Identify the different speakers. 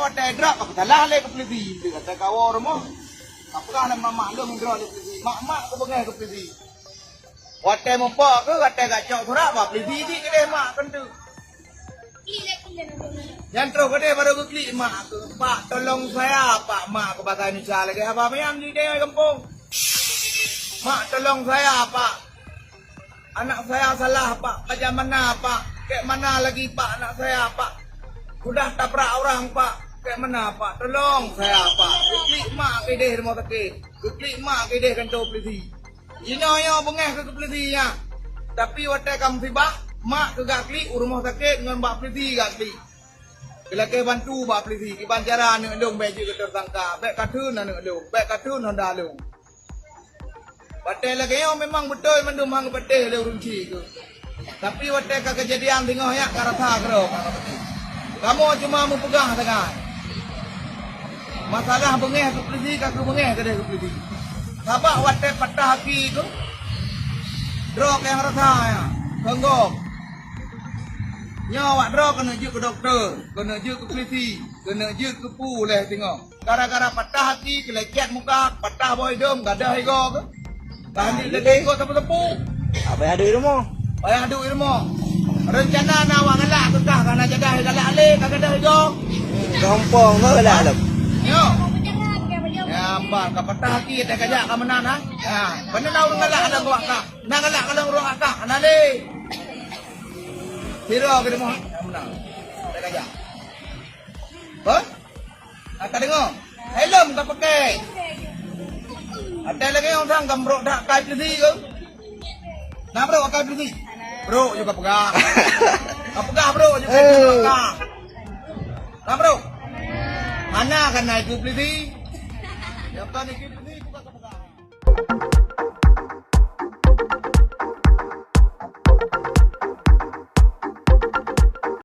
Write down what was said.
Speaker 1: wate drop aku salah le ke peliti kata kawor mo. Apakah nama maklum drop le peliti. Mak ke bengai ke peliti. Wate mo pak ke kata gacok surat apa peliti di ke deh mak kentu. Yang terus ke deh baru ke klik mak ke. Pak tolong saya pak mak ke bahasa Indonesia lagi apa yang di deh kampung. Mak tolong saya pak. Anak saya salah pak. Macam mana pak? Kayak mana lagi pak anak saya pak? Udah tabrak orang pak. Kayak mana pak? Tolong saya pak. Klik mak ke deh rumah sakit. Klik mak ke deh kantor polisi. Ini yo bengeh ke polisi ya. Tapi waktu kamu tiba, mak ke gak klik rumah sakit dengan bak polisi gak klik. Bila ke bantu bak polisi, ki bancara ne dong baju ke tersangka. Baik katun ne dong, baik katun Honda dong. Batai lagi yo memang betul mendumang batai le urunci tu. Tapi waktu kejadian tengok ya karata kero. Kamu cuma mau pegang tangan. Masalah bengeh ke polisi, kaku bengeh ke dia ke polisi. Sabak waktu patah haki tu. Drog yang rasa ya. Tenggok. Nyawa drog kena juk ke doktor. Kena juk ke polisi. Kena juk ke pu leh tengok. Gara-gara patah haki, keleket muka, patah boy dom, gadah ego ke. Tadi lagi ego tepu-tepu.
Speaker 2: Apa yang ada di rumah?
Speaker 1: Ayah adu ilmu. Rencana nak awak ngelak ke kah kerana jadah galak alik kagak dah ego.
Speaker 2: Gampang tu lah alam.
Speaker 1: Yo. Ya apa kapatah haki tak kajak ka menan ha. Ha, benar nak ngelak ada gua ka. Nak ngelak kalau ruang ka. Anale. Hero ke demo. Menang. Tak kajak. Apa? Ada dengar. Helm tak pakai. Ada lagi orang gambrok dak kai polisi ke? Nah bro, kai polisi. Bro juga pegang. Pegang bro juga pegang. Nah bro. Mana kan naik polisi? Yang kan naik polisi bukan pegang.